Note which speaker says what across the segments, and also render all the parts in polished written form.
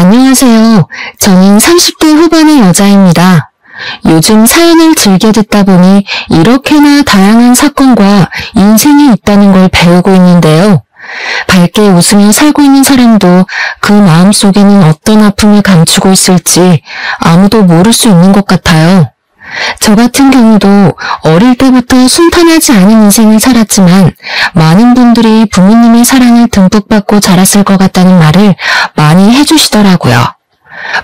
Speaker 1: 안녕하세요. 저는 30대 후반의 여자입니다. 요즘 사연을 즐겨 듣다 보니 이렇게나 다양한 사건과 인생이 있다는 걸 배우고 있는데요. 밝게 웃으며 살고 있는 사람도 그 마음속에는 어떤 아픔을 감추고 있을지 아무도 모를 수 있는 것 같아요. 저 같은 경우도 어릴 때부터 순탄하지 않은 인생을 살았지만 많은 분들이 부모님의 사랑을 듬뿍 받고 자랐을 것 같다는 말을 많이 해주시더라고요.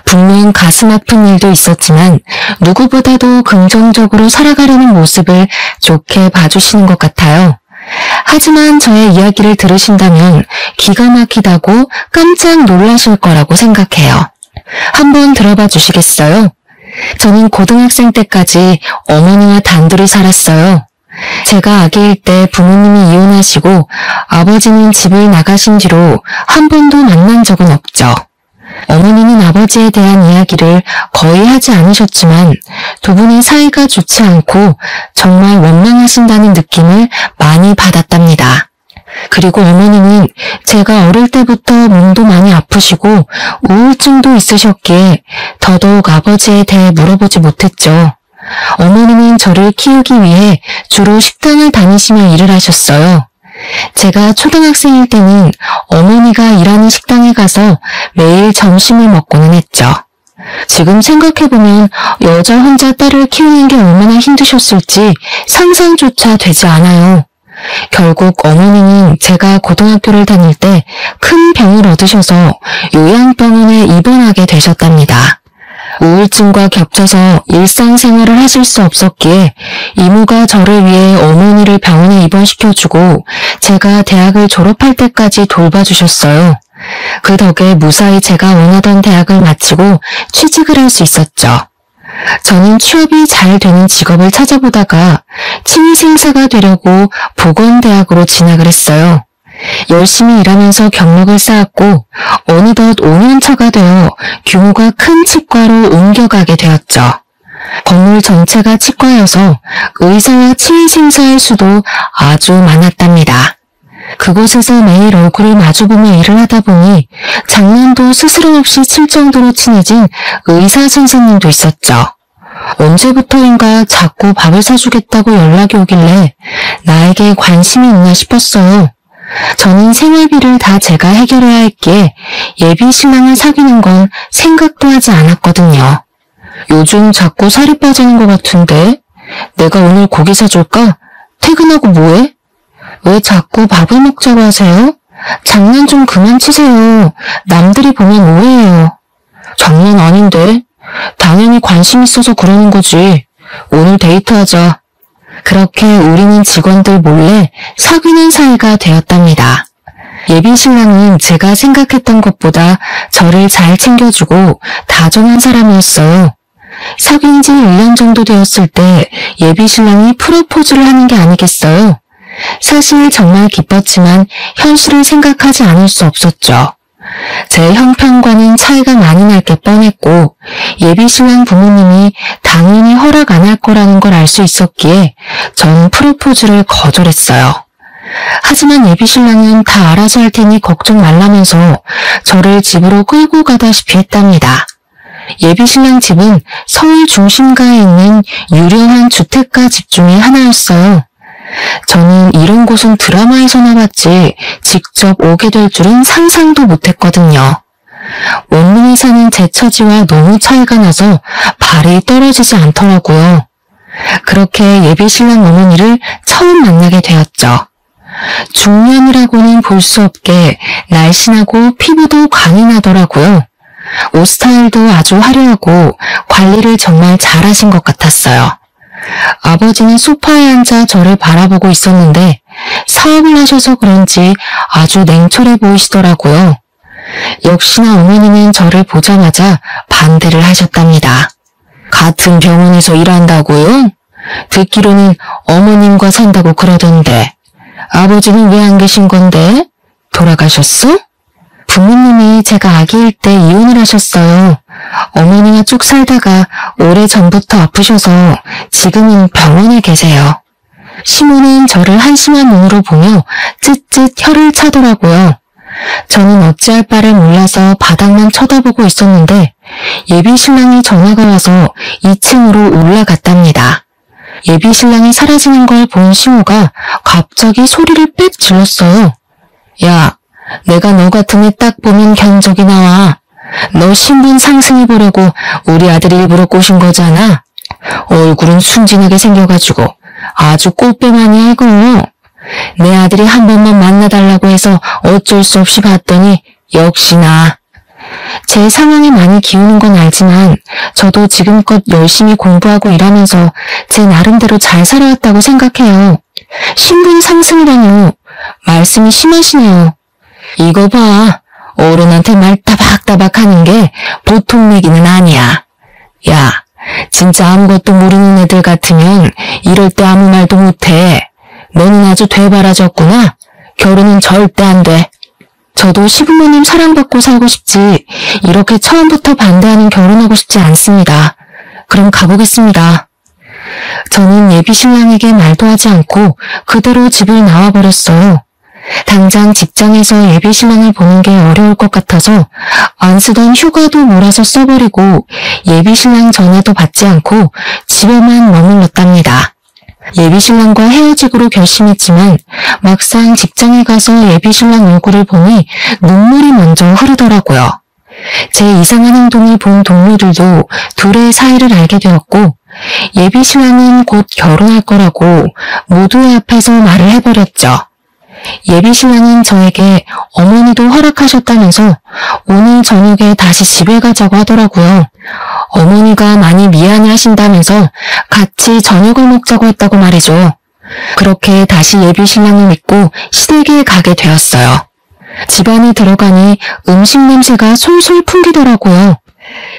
Speaker 1: 분명 가슴 아픈 일도 있었지만 누구보다도 긍정적으로 살아가려는 모습을 좋게 봐주시는 것 같아요. 하지만 저의 이야기를 들으신다면 기가 막히다고 깜짝 놀라실 거라고 생각해요. 한번 들어봐 주시겠어요? 저는 고등학생 때까지 어머니와 단둘이 살았어요. 제가 아기일 때 부모님이 이혼하시고 아버지는 집을 나가신 뒤로 한 번도 만난 적은 없죠. 어머니는 아버지에 대한 이야기를 거의 하지 않으셨지만 두 분의 사이가 좋지 않고 정말 원망하신다는 느낌을 많이 받았답니다. 그리고 어머니는 제가 어릴 때부터 몸도 많이 아프시고 우울증도 있으셨기에 더더욱 아버지에 대해 물어보지 못했죠. 어머니는 저를 키우기 위해 주로 식당을 다니시며 일을 하셨어요. 제가 초등학생일 때는 어머니가 일하는 식당에 가서 매일 점심을 먹고는 했죠. 지금 생각해보면 여자 혼자 딸을 키우는 게 얼마나 힘드셨을지 상상조차 되지 않아요. 결국 어머니는 제가 고등학교를 다닐 때 큰 병을 얻으셔서 요양병원에 입원하게 되셨답니다. 우울증과 겹쳐서 일상생활을 하실 수 없었기에 이모가 저를 위해 어머니를 병원에 입원시켜주고 제가 대학을 졸업할 때까지 돌봐주셨어요. 그 덕에 무사히 제가 원하던 대학을 마치고 취직을 할 수 있었죠. 저는 취업이 잘 되는 직업을 찾아보다가 취미생사가 되려고 보건대학으로 진학을 했어요. 열심히 일하면서 경력을 쌓았고 어느덧 5년차가 되어 규모가 큰 치과로 옮겨가게 되었죠. 건물 전체가 치과여서 의사와 취미생사할 수도 아주 많았답니다. 그곳에서 매일 얼굴을 마주보며 일을 하다 보니 장난도 스스럼 없이 칠 정도로 친해진 의사 선생님도 있었죠. 언제부터인가 자꾸 밥을 사주겠다고 연락이 오길래 나에게 관심이 있나 싶었어요. 저는 생활비를 다 제가 해결해야 했기에 예비 신랑을 사귀는 건 생각도 하지 않았거든요. 요즘 자꾸 살이 빠지는 것 같은데 내가 오늘 고기 사줄까? 퇴근하고 뭐해? 왜 자꾸 밥을 먹자고 하세요? 장난 좀 그만 치세요. 남들이 보면 오해해요. 장난 아닌데? 당연히 관심 있어서 그러는 거지. 오늘 데이트하자. 그렇게 우리는 직원들 몰래 사귀는 사이가 되었답니다. 예비 신랑은 제가 생각했던 것보다 저를 잘 챙겨주고 다정한 사람이었어요. 사귄 지 1년 정도 되었을 때 예비 신랑이 프로포즈를 하는 게 아니겠어요? 사실 정말 기뻤지만 현실을 생각하지 않을 수 없었죠. 제 형편과는 차이가 많이 날 게 뻔했고 예비 신랑 부모님이 당연히 허락 안 할 거라는 걸 알 수 있었기에 전 프로포즈를 거절했어요. 하지만 예비 신랑은 다 알아서 할 테니 걱정 말라면서 저를 집으로 끌고 가다시피 했답니다. 예비 신랑 집은 서울 중심가에 있는 유려한 주택가 집 중에 하나였어요. 저는 이런 곳은 드라마에서나 봤지 직접 오게 될 줄은 상상도 못했거든요. 원룸에 사는 제 처지와 너무 차이가 나서 발이 떨어지지 않더라고요. 그렇게 예비 신랑 어머니를 처음 만나게 되었죠. 중년이라고는 볼 수 없게 날씬하고 피부도 광이 나더라고요. 옷 스타일도 아주 화려하고 관리를 정말 잘하신 것 같았어요. 아버지는 소파에 앉아 저를 바라보고 있었는데 사업을 하셔서 그런지 아주 냉철해 보이시더라고요. 역시나 어머니는 저를 보자마자 반대를 하셨답니다. 같은 병원에서 일한다고요? 듣기로는 어머님과 산다고 그러던데 아버지는 왜 안 계신 건데? 돌아가셨어? 부모님이 제가 아기일 때 이혼을 하셨어요. 어머니가 쭉 살다가 오래전부터 아프셔서 지금은 병원에 계세요. 시모는 저를 한심한 눈으로 보며 쯧쯧 혀를 차더라고요. 저는 어찌할 바를 몰라서 바닥만 쳐다보고 있었는데 예비 신랑이 전화가 와서 2층으로 올라갔답니다. 예비 신랑이 사라지는 걸 본 시모가 갑자기 소리를 빽 질렀어요. 야, 내가 너 같은 애 딱 보면 견적이 나와. 너 신분 상승해보려고 우리 아들 일부러 꼬신 거잖아. 얼굴은 순진하게 생겨가지고 아주 꽃배만이야 이거. 내 아들이 한 번만 만나달라고 해서 어쩔 수 없이 봤더니 역시나. 제 상황이 많이 기우는 건 알지만 저도 지금껏 열심히 공부하고 일하면서 제 나름대로 잘 살아왔다고 생각해요. 신분 상승이라뇨. 말씀이 심하시네요. 이거 봐. 어른한테 말 따박따박 하는 게 보통 얘기는 아니야. 야, 진짜 아무것도 모르는 애들 같으면 이럴 때 아무 말도 못해. 너는 아주 되바라졌구나. 결혼은 절대 안 돼. 저도 시부모님 사랑받고 살고 싶지 이렇게 처음부터 반대하는 결혼하고 싶지 않습니다. 그럼 가보겠습니다. 저는 예비 신랑에게 말도 하지 않고 그대로 집을 나와버렸어요. 당장 직장에서 예비 신랑을 보는 게 어려울 것 같아서 안 쓰던 휴가도 몰아서 써버리고 예비 신랑 전화도 받지 않고 집에만 머물렀답니다. 예비 신랑과 헤어지기로 결심했지만 막상 직장에 가서 예비 신랑 얼굴을 보니 눈물이 먼저 흐르더라고요. 제 이상한 행동을 본 동료들도 둘의 사이를 알게 되었고 예비 신랑은 곧 결혼할 거라고 모두의 앞에서 말을 해버렸죠. 예비 신랑은 저에게 어머니도 허락하셨다면서 오늘 저녁에 다시 집에 가자고 하더라고요. 어머니가 많이 미안해하신다면서 같이 저녁을 먹자고 했다고 말이죠. 그렇게 다시 예비 신랑을 믿고 시댁에 가게 되었어요. 집안에 들어가니 음식 냄새가 솔솔 풍기더라고요.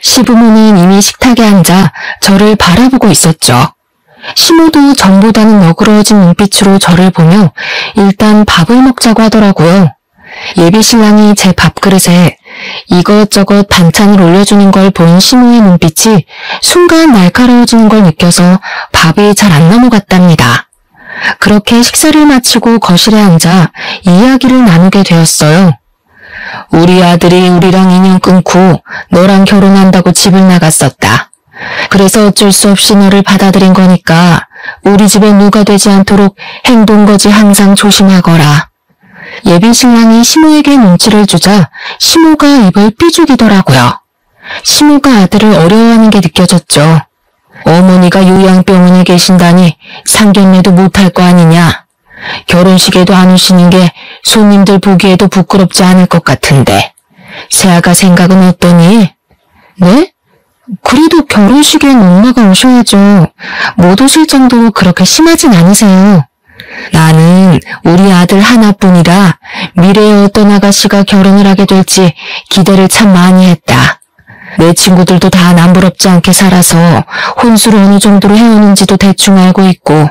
Speaker 1: 시부모는 이미 식탁에 앉아 저를 바라보고 있었죠. 시모도 전보다는 너그러워진 눈빛으로 저를 보며 일단 밥을 먹자고 하더라고요. 예비 신랑이 제 밥그릇에 이것저것 반찬을 올려주는 걸 본 시모의 눈빛이 순간 날카로워지는 걸 느껴서 밥이 잘 안 넘어갔답니다. 그렇게 식사를 마치고 거실에 앉아 이야기를 나누게 되었어요. 우리 아들이 우리랑 인연 끊고 너랑 결혼한다고 집을 나갔었다. 그래서 어쩔 수 없이 너를 받아들인 거니까 우리 집에 누가 되지 않도록 행동거지 항상 조심하거라. 예비 신랑이 시모에게 눈치를 주자 시모가 입을 삐죽이더라고요. 시모가 아들을 어려워하는 게 느껴졌죠. 어머니가 요양병원에 계신다니 상견례도 못할 거 아니냐. 결혼식에도 안 오시는 게 손님들 보기에도 부끄럽지 않을 것 같은데. 새아가 생각은 어떠니? 네? 그래도 결혼식엔 엄마가 오셔야죠. 못 오실 정도로 그렇게 심하진 않으세요. 나는 우리 아들 하나뿐이라 미래에 어떤 아가씨가 결혼을 하게 될지 기대를 참 많이 했다. 내 친구들도 다 남부럽지 않게 살아서 혼수를 어느 정도로 해오는지도 대충 알고 있고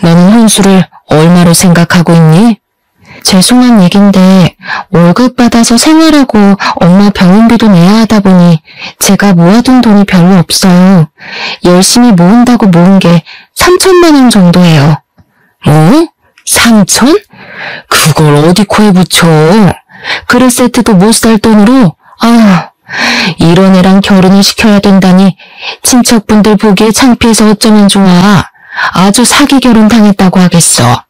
Speaker 1: 너는 혼수를 얼마로 생각하고 있니? 죄송한 얘긴데 월급 받아서 생활하고 엄마 병원비도 내야 하다 보니 제가 모아둔 돈이 별로 없어요. 열심히 모은다고 모은 게 3천만 원 정도예요. 뭐? 3천? 그걸 어디 코에 붙여? 그릇 세트도 못 살 돈으로? 아, 이런 애랑 결혼을 시켜야 된다니 친척분들 보기에 창피해서 어쩌면 좋아. 아주 사기 결혼 당했다고 하겠어.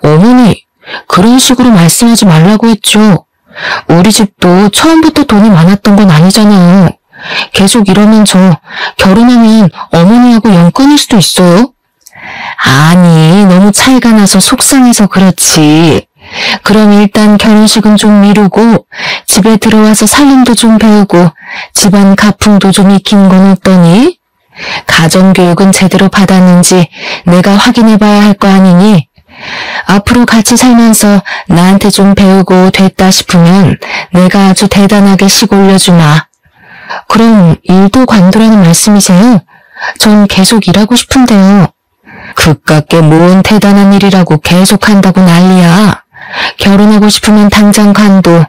Speaker 1: 어머니, 그런 식으로 말씀하지 말라고 했죠. 우리 집도 처음부터 돈이 많았던 건 아니잖아요. 계속 이러면 저 결혼하면 어머니하고 연 끊을 수도 있어요. 아니, 너무 차이가 나서 속상해서 그렇지. 그럼 일단 결혼식은 좀 미루고 집에 들어와서 살림도 좀 배우고 집안 가풍도 좀 익히는 건 어떠니? 가정교육은 제대로 받았는지 내가 확인해봐야 할 거 아니니? 앞으로 같이 살면서 나한테 좀 배우고 됐다 싶으면 내가 아주 대단하게 식 올려주마. 그럼 일도 관두라는 말씀이세요? 전 계속 일하고 싶은데요. 그깟게 뭔 대단한 일이라고 계속 한다고 난리야. 결혼하고 싶으면 당장 관둬.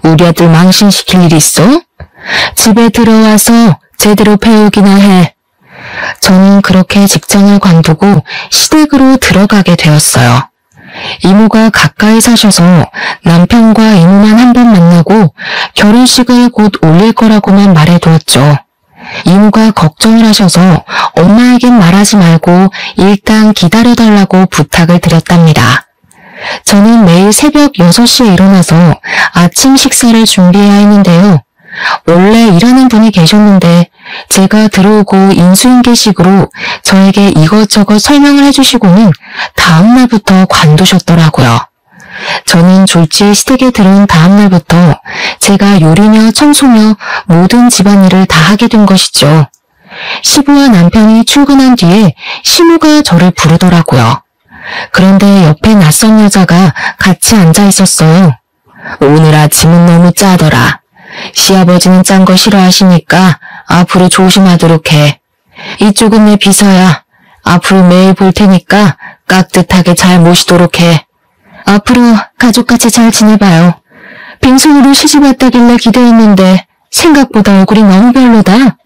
Speaker 1: 우리 아들 망신시킬 일 있어? 집에 들어와서 제대로 배우기나 해. 저는 그렇게 직장을 관두고 시댁으로 들어가게 되었어요. 이모가 가까이 사셔서 남편과 이모만 한 번 만나고 결혼식을 곧 올릴 거라고만 말해두었죠. 이모가 걱정을 하셔서 엄마에겐 말하지 말고 일단 기다려달라고 부탁을 드렸답니다. 저는 매일 새벽 6시에 일어나서 아침 식사를 준비해야 했는데요. 원래 일하는 분이 계셨는데 제가 들어오고 인수인계식으로 저에게 이것저것 설명을 해주시고는 다음날부터 관두셨더라고요. 저는 졸지에 시댁에 들어온 다음날부터 제가 요리며 청소며 모든 집안일을 다 하게 된 것이죠. 시부와 남편이 출근한 뒤에 시모가 저를 부르더라고요. 그런데 옆에 낯선 여자가 같이 앉아 있었어요. 오늘 아침은 너무 짜더라. 시아버지는 짠 거 싫어하시니까 앞으로 조심하도록 해. 이쪽은 내 비서야. 앞으로 매일 볼 테니까 깍듯하게 잘 모시도록 해. 앞으로 가족같이 잘 지내봐요. 빈손으로 시집 왔다길래 기대했는데 생각보다 얼굴이 너무 별로다.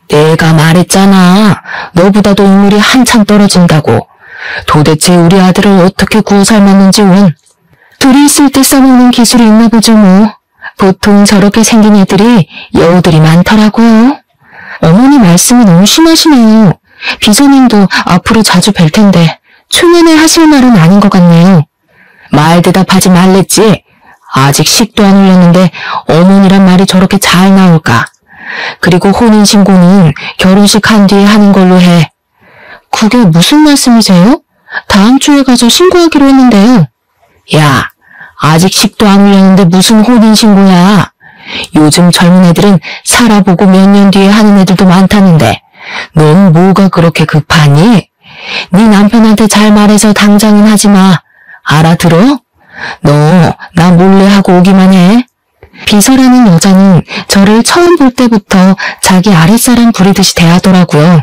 Speaker 1: 내가 말했잖아. 너보다도 인물이 한참 떨어진다고. 도대체 우리 아들을 어떻게 구워 삶았는지 원. 둘이 있을 때 써먹는 기술이 있나 보죠 뭐. 보통 저렇게 생긴 애들이 여우들이 많더라고요. 어머니 말씀이 너무 심하시네요. 비서님도 앞으로 자주 뵐 텐데 초면에 하실 말은 아닌 것 같네요. 말 대답하지 말랬지. 아직 식도 안 올렸는데 어머니란 말이 저렇게 잘 나올까. 그리고 혼인신고는 결혼식 한 뒤에 하는 걸로 해. 그게 무슨 말씀이세요? 다음 주에 가서 신고하기로 했는데요. 야, 아직 식도 안 올렸는데 무슨 혼인신고야. 요즘 젊은 애들은 살아보고 몇 년 뒤에 하는 애들도 많다는데 넌 뭐가 그렇게 급하니? 네 남편한테 잘 말해서 당장은 하지 마. 알아들어? 너 나 몰래 하고 오기만 해. 비서라는 여자는 저를 처음 볼 때부터 자기 아랫사람 부리듯이 대하더라고요.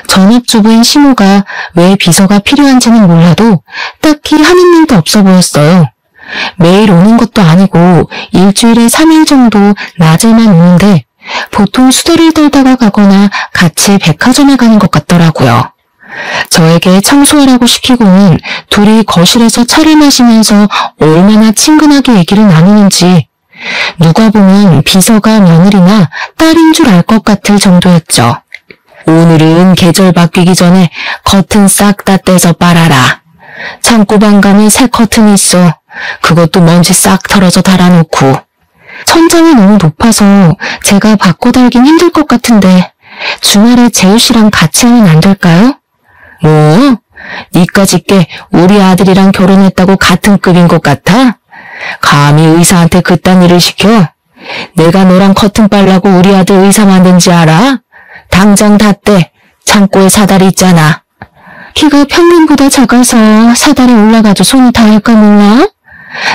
Speaker 1: 전업주부인 시모가 왜 비서가 필요한지는 몰라도 딱히 하는 일도 없어 보였어요. 매일 오는 것도 아니고 일주일에 3일 정도 낮에만 오는데 보통 수다를 떨다가 가거나 같이 백화점에 가는 것 같더라고요. 저에게 청소하라고 시키고는 둘이 거실에서 차를 마시면서 얼마나 친근하게 얘기를 나누는지 누가 보면 비서가 며느리나 딸인 줄 알 것 같을 정도였죠. 오늘은 계절 바뀌기 전에 커튼 싹 다 떼서 빨아라. 창고방 가면 새 커튼이 있어. 그것도 먼지 싹 털어서 달아놓고. 천장이 너무 높아서 제가 바꿔 달긴 힘들 것 같은데 주말에 재우 씨랑 같이 하면 안 될까요? 뭐? 니까짓게 우리 아들이랑 결혼했다고 같은 급인 것 같아? 감히 의사한테 그딴 일을 시켜? 내가 너랑 커튼 빨라고 우리 아들 의사 만든지 알아? 당장 다 떼. 창고에 사다리 있잖아. 키가 평균보다 작아서 사다리 올라가도 손이 닿을까 몰라?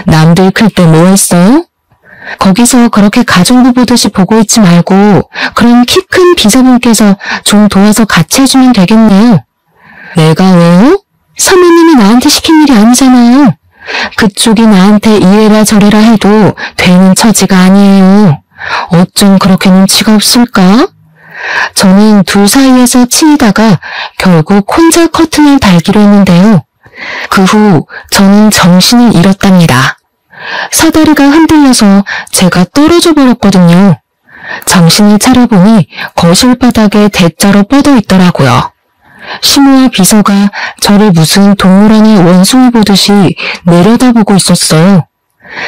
Speaker 1: 남들 클 때 뭐 했어? 거기서 그렇게 가정부 보듯이 보고 있지 말고 그럼 키 큰 비서분께서 좀 도와서 같이 해주면 되겠네요. 내가 왜요? 사모님이 나한테 시킨 일이 아니잖아요. 그쪽이 나한테 이래라 저래라 해도 되는 처지가 아니에요. 어쩜 그렇게 눈치가 없을까? 저는 둘 사이에서 치이다가 결국 혼자 커튼을 달기로 했는데요. 그 후 저는 정신을 잃었답니다. 사다리가 흔들려서 제가 떨어져 버렸거든요. 정신을 차려보니 거실 바닥에 대자로 뻗어 있더라고요. 시모와 비서가 저를 무슨 동물원의 원숭이 보듯이 내려다보고 있었어요.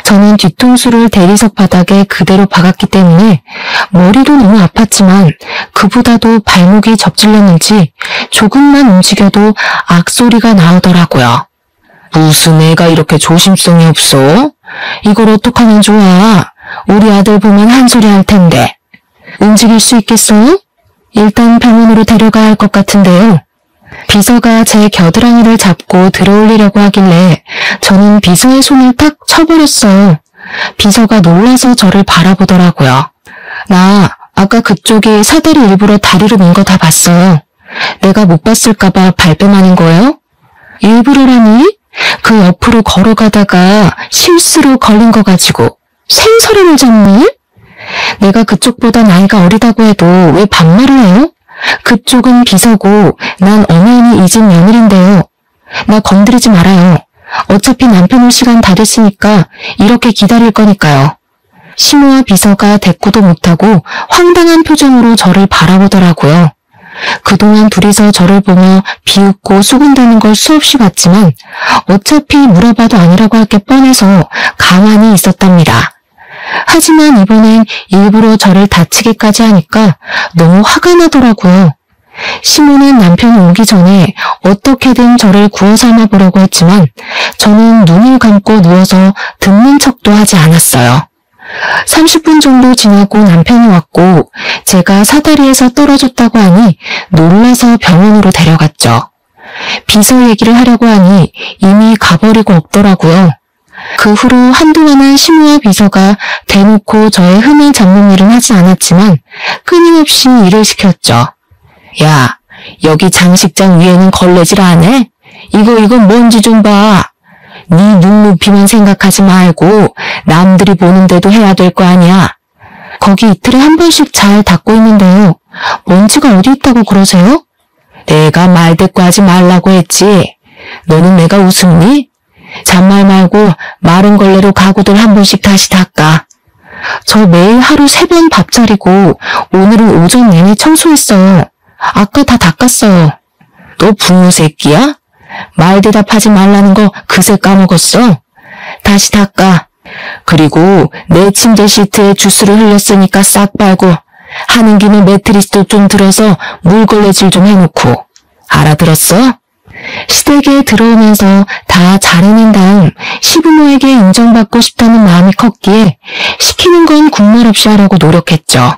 Speaker 1: 저는 뒤통수를 대리석 바닥에 그대로 박았기 때문에 머리도 너무 아팠지만 그보다도 발목이 접질렸는지 조금만 움직여도 악소리가 나오더라고요. 무슨 애가 이렇게 조심성이 없어? 이걸 어떡하면 좋아? 우리 아들 보면 한 소리 할 텐데. 움직일 수 있겠어요? 일단 병원으로 데려가야 할 것 같은데요. 비서가 제 겨드랑이를 잡고 들어올리려고 하길래 저는 비서의 손을 탁 쳐버렸어요. 비서가 놀라서 저를 바라보더라고요. 나 아까 그쪽이 사다리 일부러 다리로 민 거 다 봤어요. 내가 못 봤을까봐 발뺌하는 거예요? 일부러라니? 그 옆으로 걸어가다가 실수로 걸린 거 가지고 생사람을 잡니? 내가 그쪽보다 나이가 어리다고 해도 왜 반말을 해요? 그쪽은 비서고 난 어머니 이 집 며느리인데요. 나 건드리지 말아요. 어차피 남편 올 시간 다 됐으니까 이렇게 기다릴 거니까요. 시모와 비서가 대꾸도 못하고 황당한 표정으로 저를 바라보더라고요. 그동안 둘이서 저를 보며 비웃고 수군대는 걸 수없이 봤지만 어차피 물어봐도 아니라고 할 게 뻔해서 가만히 있었답니다. 하지만 이번엔 일부러 저를 다치게까지 하니까 너무 화가 나더라고요. 시모는 남편이 오기 전에 어떻게든 저를 구워 삶아보려고 했지만 저는 눈을 감고 누워서 듣는 척도 하지 않았어요. 30분 정도 지나고 남편이 왔고 제가 사다리에서 떨어졌다고 하니 놀라서 병원으로 데려갔죠. 비서 얘기를 하려고 하니 이미 가버리고 없더라고요. 그 후로 한동안은 시모와 비서가 대놓고 저의 흠을 잡는 일은 하지 않았지만 끊임없이 일을 시켰죠. 야, 여기 장식장 위에는 걸레질 안 해? 이거 뭔지 좀 봐. 네 눈높이만 생각하지 말고 남들이 보는데도 해야 될 거 아니야. 거기 이틀에 한 번씩 잘 닦고 있는데요. 먼지가 어디 있다고 그러세요? 내가 말대꾸하지 말라고 했지. 너는 내가 웃음니? 잔말 말고 마른 걸레로 가구들 한 번씩 다시 닦아. 저 매일 하루 3번 밥 차리고 오늘은 오전 내내 청소했어요. 아까 다 닦았어요. 너 붕어 새끼야? 말 대답하지 말라는 거 그새 까먹었어? 다시 닦아. 그리고 내 침대 시트에 주스를 흘렸으니까 싹 빨고 하는 김에 매트리스도 좀 들어서 물걸레질 좀 해놓고. 알아들었어? 시댁에 들어오면서 다 잘해낸 다음 시부모에게 인정받고 싶다는 마음이 컸기에 시키는 건 군말 없이 하려고 노력했죠.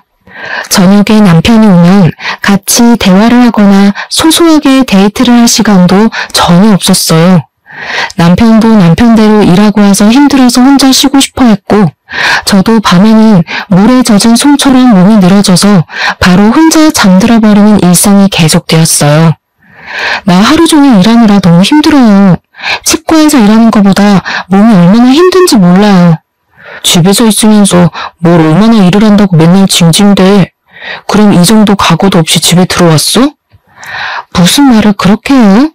Speaker 1: 저녁에 남편이 오면 같이 대화를 하거나 소소하게 데이트를 할 시간도 전혀 없었어요. 남편도 남편대로 일하고 와서 힘들어서 혼자 쉬고 싶어 했고 저도 밤에는 물에 젖은 솜처럼 몸이 늘어져서 바로 혼자 잠들어 버리는 일상이 계속되었어요. 나 하루 종일 일하느라 너무 힘들어요. 치과에서 일하는 것보다 몸이 얼마나 힘든지 몰라요. 집에서 있으면서 뭘 얼마나 일을 한다고 맨날 징징대. 그럼 이 정도 각오도 없이 집에 들어왔어? 무슨 말을 그렇게 해요?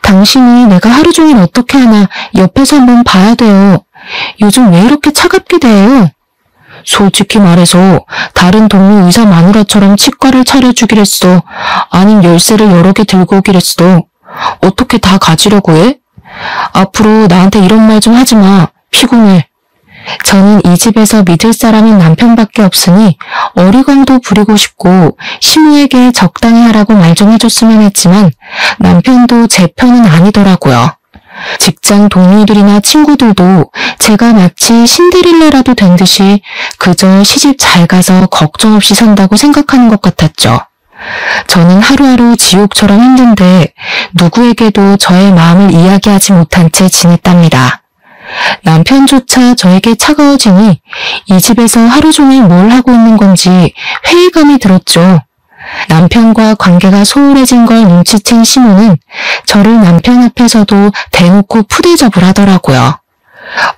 Speaker 1: 당신이 내가 하루 종일 어떻게 하나 옆에서 한번 봐야 돼요. 요즘 왜 이렇게 차갑게 대해요? 솔직히 말해서 다른 동료 의사 마누라처럼 치과를 차려주기랬어. 아님 열쇠를 여러 개 들고 오기랬어. 어떻게 다 가지려고 해? 앞으로 나한테 이런 말 좀 하지 마. 피곤해. 저는 이 집에서 믿을 사람은 남편밖에 없으니 어리광도 부리고 싶고 시모에게 적당히 하라고 말 좀 해줬으면 했지만 남편도 제 편은 아니더라고요. 직장 동료들이나 친구들도 제가 마치 신데렐라라도 된 듯이 그저 시집 잘 가서 걱정 없이 산다고 생각하는 것 같았죠. 저는 하루하루 지옥처럼 힘든데 누구에게도 저의 마음을 이야기하지 못한 채 지냈답니다. 남편조차 저에게 차가워지니 이 집에서 하루 종일 뭘 하고 있는 건지 회의감이 들었죠. 남편과 관계가 소홀해진 걸 눈치챈 시모는 저를 남편 앞에서도 대놓고 푸대접을 하더라고요.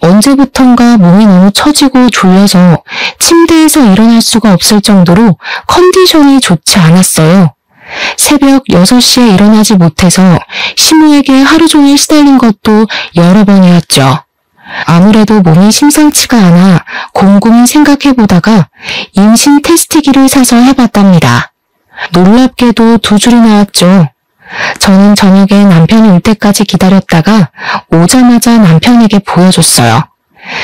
Speaker 1: 언제부턴가 몸이 너무 처지고 졸려서 침대에서 일어날 수가 없을 정도로 컨디션이 좋지 않았어요. 새벽 6시에 일어나지 못해서 시모에게 하루 종일 시달린 것도 여러 번이었죠. 아무래도 몸이 심상치가 않아 곰곰이 생각해보다가 임신 테스트기를 사서 해봤답니다. 놀랍게도 2줄이 나왔죠. 저는 저녁에 남편이 올 때까지 기다렸다가 오자마자 남편에게 보여줬어요.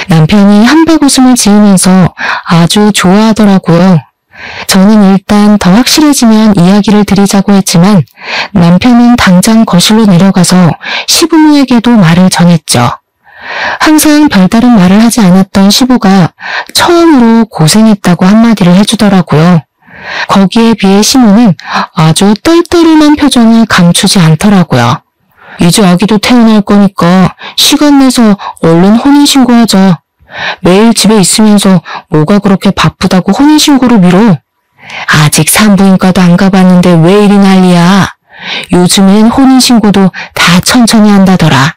Speaker 1: 남편이 한바구음을 지으면서 아주 좋아하더라고요. 저는 일단 더 확실해지면 이야기를 드리자고 했지만 남편은 당장 거실로 내려가서 시부모에게도 말을 전했죠. 항상 별다른 말을 하지 않았던 시부가 처음으로 고생했다고 한마디를 해주더라고요. 거기에 비해 시모는 아주 떨떠름한 표정을 감추지 않더라고요. 이제 아기도 태어날 거니까 시간 내서 얼른 혼인신고하자. 매일 집에 있으면서 뭐가 그렇게 바쁘다고 혼인신고를 미뤄? 아직 산부인과도 안 가봤는데 왜 이리 난리야. 요즘엔 혼인신고도 다 천천히 한다더라.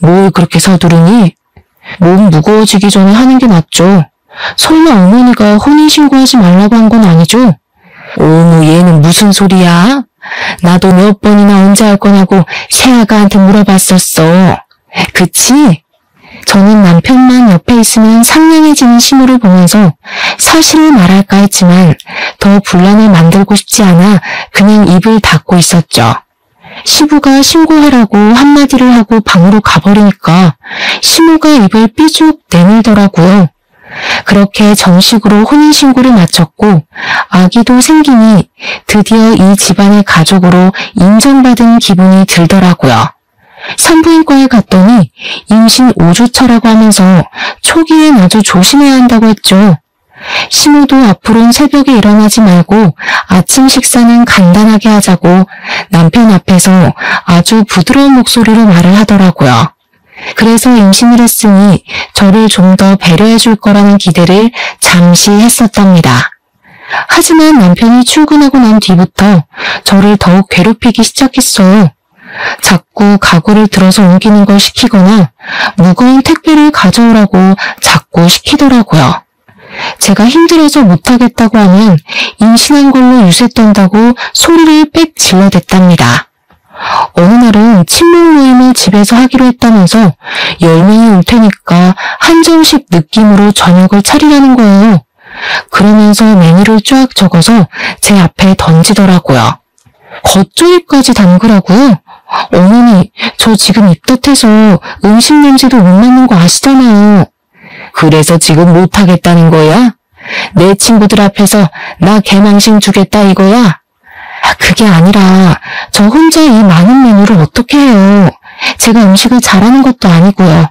Speaker 1: 뭘 그렇게 서두르니? 몸 무거워지기 전에 하는 게 낫죠. 설마 어머니가 혼인신고하지 말라고 한 건 아니죠? 어머, 얘는 무슨 소리야? 나도 몇 번이나 언제 할 거냐고 새아가한테 물어봤었어. 그치? 저는 남편만 옆에 있으면 상냥해지는 시무를 보면서 사실을 말할까 했지만 더 분란을 만들고 싶지 않아 그냥 입을 닫고 있었죠. 시부가 신고하라고 한마디를 하고 방으로 가버리니까 시모가 입을 삐죽 내밀더라고요. 그렇게 정식으로 혼인신고를 마쳤고 아기도 생기니 드디어 이 집안의 가족으로 인정받은 기분이 들더라고요. 산부인과에 갔더니 임신 5주차라고 하면서 초기엔 아주 조심해야 한다고 했죠. 시모도 앞으로는 새벽에 일어나지 말고 아침 식사는 간단하게 하자고 남편 앞에서 아주 부드러운 목소리로 말을 하더라고요. 그래서 임신을 했으니 저를 좀 더 배려해 줄 거라는 기대를 잠시 했었답니다. 하지만 남편이 출근하고 난 뒤부터 저를 더욱 괴롭히기 시작했어요. 자꾸 가구를 들어서 옮기는 걸 시키거나 무거운 택배를 가져오라고 자꾸 시키더라고요. 제가 힘들어서 못하겠다고 하면 임신한 걸로 유세 떤다고 소리를 빽 질러댔답니다. 어느 날은 친목 모임을 집에서 하기로 했다면서 10명이 올 테니까 한정식 느낌으로 저녁을 차리라는 거예요. 그러면서 메뉴를 쫙 적어서 제 앞에 던지더라고요. 겉조리까지 담그라고요? 어머니, 저 지금 입덧해서 음식 냄새도 못 맡는 거 아시잖아요. 그래서 지금 못하겠다는 거야? 내 친구들 앞에서 나 개망신 주겠다 이거야? 그게 아니라 저 혼자 이 많은 메뉴를 어떻게 해요? 제가 음식을 잘하는 것도 아니고요.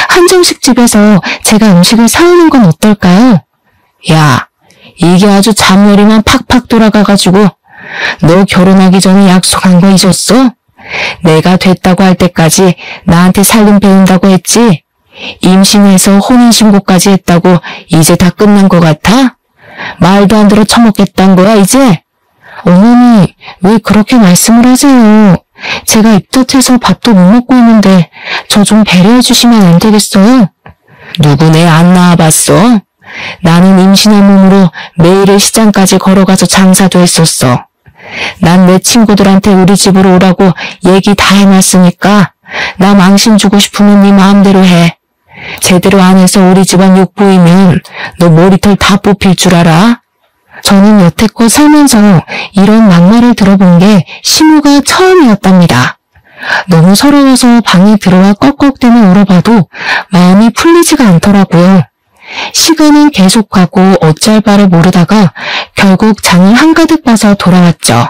Speaker 1: 한정식 집에서 제가 음식을 사오는 건 어떨까요? 야, 이게 아주 잔머리만 팍팍 돌아가가지고 너 결혼하기 전에 약속한 거 잊었어? 내가 됐다고 할 때까지 나한테 살림 배운다고 했지? 임신해서 혼인신고까지 했다고 이제 다 끝난 것 같아? 말도 안 들어 처먹겠다는 거야 이제? 어머니, 왜 그렇게 말씀을 하세요? 제가 입덧해서 밥도 못 먹고 있는데 저 좀 배려해 주시면 안 되겠어요? 누구네 안 나와봤어? 나는 임신한 몸으로 매일을 시장까지 걸어가서 장사도 했었어. 난 내 친구들한테 우리 집으로 오라고 얘기 다 해놨으니까 나 망신 주고 싶으면 네 마음대로 해. 제대로 안 해서 우리 집안 욕 보이면 너 머리털 다 뽑힐 줄 알아? 저는 여태껏 살면서 이런 막말을 들어본 게 시무가 처음이었답니다. 너무 서러워서 방에 들어와 꺽꺽대며 울어봐도 마음이 풀리지가 않더라고요. 시간은 계속 가고 어찌할 바를 모르다가 결국 장을 한가득 봐서 돌아왔죠.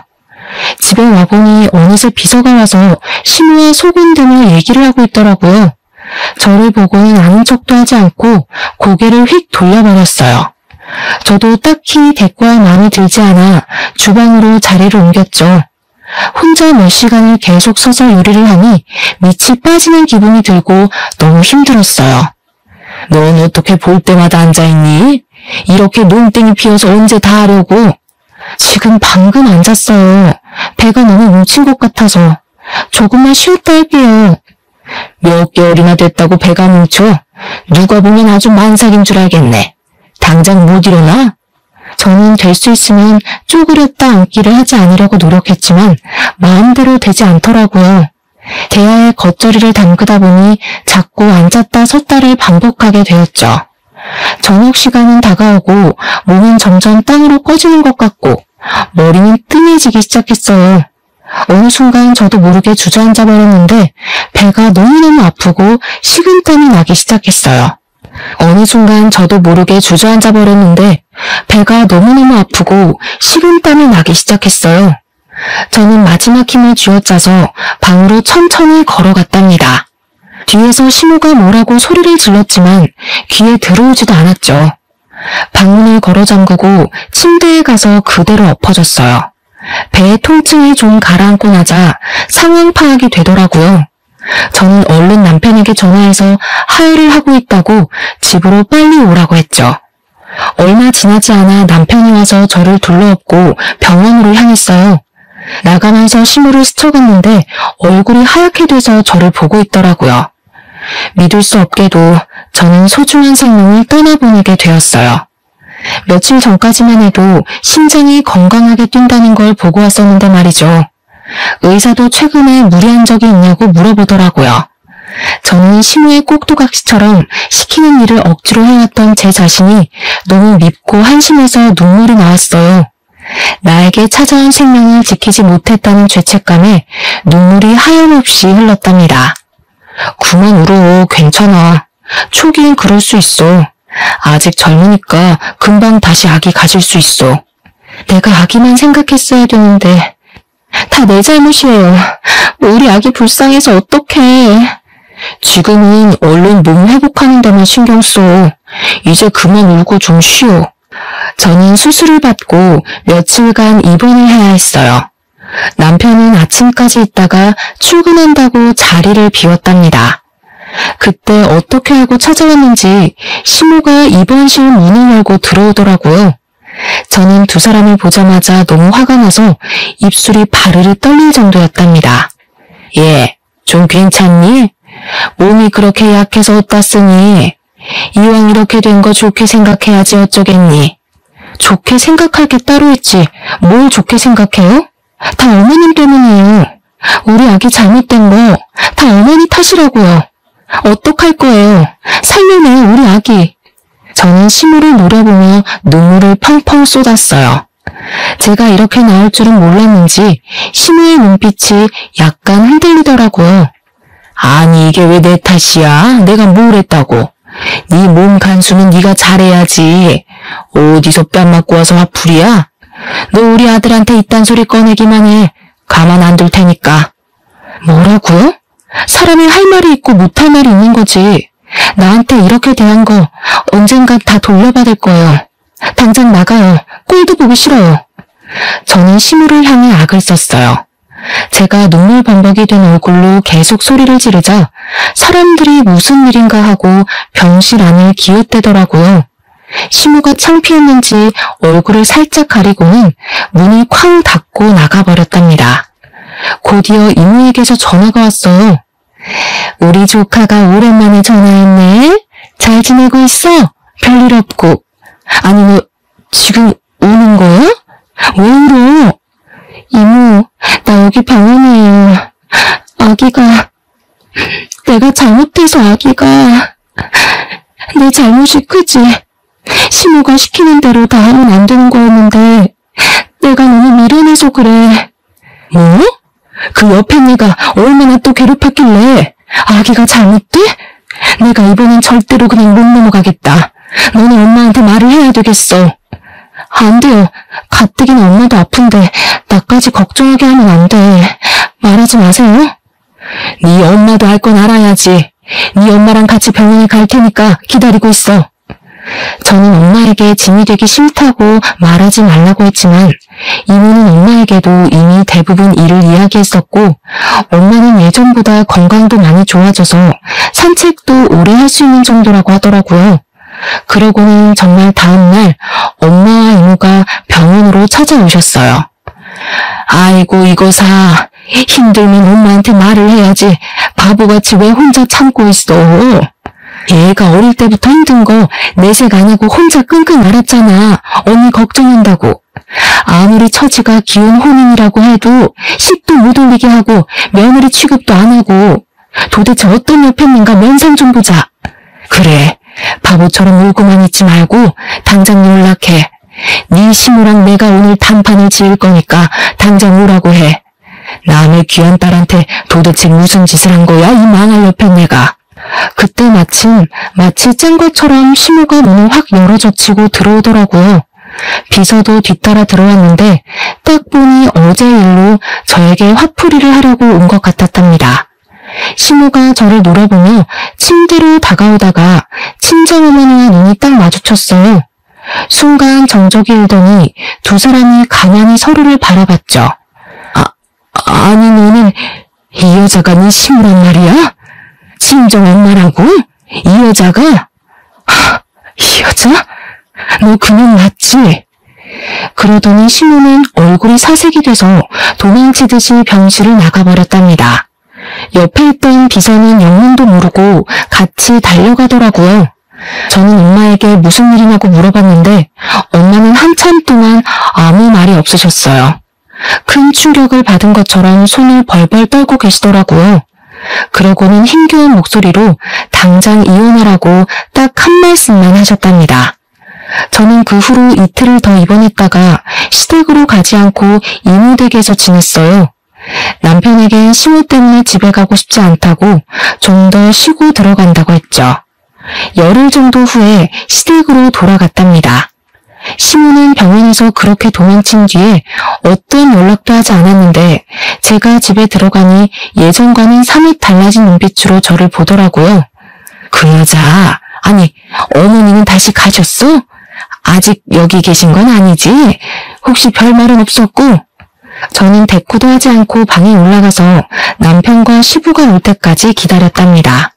Speaker 1: 집에 와보니 어느새 비서가 와서 시무와 소곤대며 얘기를 하고 있더라고요. 저를 보고는 아는 척도 하지 않고 고개를 휙 돌려버렸어요. 저도 딱히 대꾸할 마음이 들지 않아 주방으로 자리를 옮겼죠. 혼자 몇 시간을 계속 서서 요리를 하니 밑이 빠지는 기분이 들고 너무 힘들었어요. 넌 어떻게 볼 때마다 앉아있니? 이렇게 농땡이 피어서 언제 다 하려고? 지금 방금 앉았어요. 배가 너무 뭉친 것 같아서. 조금만 쉬었다 할게요. 몇 개월이나 됐다고 배가 뭉쳐? 누가 보면 아주 만삭인 줄 알겠네. 당장 못 일어나? 저는 될 수 있으면 쪼그렸다 앉기를 하지 않으려고 노력했지만 마음대로 되지 않더라고요. 대야에 겉절이를 담그다 보니 자꾸 앉았다 섰다를 반복하게 되었죠. 저녁 시간은 다가오고 몸은 점점 땅으로 꺼지는 것 같고 머리는 뜸해지기 시작했어요. 어느 순간 저도 모르게 주저앉아 버렸는데 배가 너무너무 아프고 식은땀이 나기 시작했어요. 어느 순간 저도 모르게 주저앉아 버렸는데 배가 너무너무 아프고 식은땀이 나기 시작했어요. 저는 마지막 힘을 쥐어짜서 방으로 천천히 걸어갔답니다. 뒤에서 시모가 뭐라고 소리를 질렀지만 귀에 들어오지도 않았죠. 방문을 걸어 잠그고 침대에 가서 그대로 엎어졌어요. 배의 통증이 좀 가라앉고 나자 상황 파악이 되더라고요. 저는 얼른 남편에게 전화해서 하혈을 하고 있다고 집으로 빨리 오라고 했죠. 얼마 지나지 않아 남편이 와서 저를 둘러엎고 병원으로 향했어요. 나가면서 시모를 스쳐갔는데 얼굴이 하얗게 돼서 저를 보고 있더라고요. 믿을 수 없게도 저는 소중한 생명을 떠나보내게 되었어요. 며칠 전까지만 해도 심장이 건강하게 뛴다는 걸 보고 왔었는데 말이죠. 의사도 최근에 무리한 적이 있냐고 물어보더라고요. 저는 시무의 꼭두각시처럼 시키는 일을 억지로 해왔던 제 자신이 너무 밉고 한심해서 눈물이 나왔어요. 나에게 찾아온 생명을 지키지 못했다는 죄책감에 눈물이 하염없이 흘렀답니다. 그만 울어. 괜찮아. 초기엔 그럴 수 있어. 아직 젊으니까 금방 다시 아기 가질 수 있어. 내가 아기만 생각했어야 되는데 다 내 잘못이에요. 우리 아기 불쌍해서 어떡해. 지금은 얼른 몸 회복하는 데만 신경 써. 이제 그만 울고 좀 쉬어. 저는 수술을 받고 며칠간 입원을 해야 했어요. 남편은 아침까지 있다가 출근한다고 자리를 비웠답니다. 그때 어떻게 하고 찾아왔는지 시모가 입원실 문을 열고 들어오더라고요. 저는 두 사람을 보자마자 너무 화가 나서 입술이 바르르 떨릴 정도였답니다. 예, 좀 괜찮니? 몸이 그렇게 약해서 어따쓰니? 이왕 이렇게 된 거 좋게 생각해야지 어쩌겠니? 좋게 생각할 게 따로 있지. 뭘 좋게 생각해요? 다 어머님 때문이에요. 우리 아기 잘못된 거 다 어머니 탓이라고요. 어떡할 거예요? 살려내요, 우리 아기. 저는 시무를 노려보며 눈물을 펑펑 쏟았어요. 제가 이렇게 나올 줄은 몰랐는지 시무의 눈빛이 약간 흔들리더라고요. 아니 이게 왜 내 탓이야? 내가 뭘 했다고? 네 몸 간수는 네가 잘해야지. 어디서 뺨 맞고 와서 화풀이야? 너 우리 아들한테 이딴 소리 꺼내기만 해. 가만 안 둘 테니까. 뭐라고요? 사람이 할 말이 있고 못할 말이 있는 거지. 나한테 이렇게 대한 거 언젠간 다 돌려받을 거예요. 당장 나가요. 꼴도 보기 싫어요. 저는 시무를 향해 악을 썼어요. 제가 눈물 범벅이 된 얼굴로 계속 소리를 지르자 사람들이 무슨 일인가 하고 병실 안을 기웃대더라고요. 시무가 창피했는지 얼굴을 살짝 가리고는 문을 쾅 닫고 나가버렸답니다. 곧이어 이모에게서 전화가 왔어요. 우리 조카가 오랜만에 전화했네. 잘 지내고 있어? 별일 없고. 아니 너 지금 우는 거야? 왜 울어? 이모, 나 여기 병원이에요. 아기가 내가 잘못해서 아기가 내 잘못이 크지. 시모가 시키는 대로 다 하면 안 되는 거였는데 내가 너무 미련해서 그래. 뭐? 그 옆에 내가 얼마나 또 괴롭혔길래 아기가 잘못돼? 내가 이번엔 절대로 그냥 못 넘어가겠다. 너는 엄마한테 말을 해야 되겠어. 안 돼요. 가뜩이나 엄마도 아픈데 나까지 걱정하게 하면 안 돼. 말하지 마세요. 네 엄마도 알 건 알아야지. 네 엄마랑 같이 병원에 갈 테니까 기다리고 있어. 저는 엄마에게 짐이 되기 싫다고 말하지 말라고 했지만 이모는 엄마에게도 이미 대부분 일을 이야기했었고 엄마는 예전보다 건강도 많이 좋아져서 산책도 오래 할 수 있는 정도라고 하더라고요. 그러고는 정말 다음날 엄마와 이모가 병원으로 찾아오셨어요. 아이고 이거사, 힘들면 엄마한테 말을 해야지 바보같이 왜 혼자 참고 있어. 얘가 어릴 때부터 힘든 거 내색 안 하고 혼자 끙끙 앓았잖아. 언니 걱정한다고. 아무리 처지가 기운 혼인이라고 해도 식도 못 올리게 하고 며느리 취급도 안 하고 도대체 어떤 여편인가 면상 좀 보자. 그래, 바보처럼 울고만 있지 말고 당장 연락해. 네 시모랑 내가 오늘 단판을 지을 거니까 당장 오라고 해. 남의 귀한 딸한테 도대체 무슨 짓을 한 거야 이 망할 여편 내가. 그때 마침 마치 짠 것처럼 시모가 문을 확 열어젖히고 들어오더라고요. 비서도 뒤따라 들어왔는데 딱 보니 어제 일로 저에게 화풀이를 하려고 온 것 같았답니다. 시모가 저를 노려보며 침대로 다가오다가 친정어머니와 눈이 딱 마주쳤어요. 순간 정적이 일더니 두 사람이 가만히 서로를 바라봤죠. 아니 너는 이 여자가 네 시모란 말이야? 친정 엄마라고? 이 여자가? 이 여자? 너 그년 맞지? 그러더니 시모는 얼굴이 사색이 돼서 도망치듯이 병실을 나가버렸답니다. 옆에 있던 비서는 영문도 모르고 같이 달려가더라고요. 저는 엄마에게 무슨 일이냐고 물어봤는데 엄마는 한참 동안 아무 말이 없으셨어요. 큰 충격을 받은 것처럼 손을 벌벌 떨고 계시더라고요. 그러고는 힘겨운 목소리로 당장 이혼하라고 딱 한 말씀만 하셨답니다. 저는 그 후로 이틀을 더 입원했다가 시댁으로 가지 않고 이모댁에서 지냈어요. 남편에겐 시모 때문에 집에 가고 싶지 않다고 좀 더 쉬고 들어간다고 했죠. 열흘 정도 후에 시댁으로 돌아갔답니다. 시모는 병원에서 그렇게 도망친 뒤에 어떤 연락도 하지 않았는데 제가 집에 들어가니 예전과는 사뭇 달라진 눈빛으로 저를 보더라고요. 그 여자, 아니 어머니는 다시 가셨어? 아직 여기 계신 건 아니지? 혹시 별말은 없었고? 저는 대꾸도 하지 않고 방에 올라가서 남편과 시부가 올 때까지 기다렸답니다.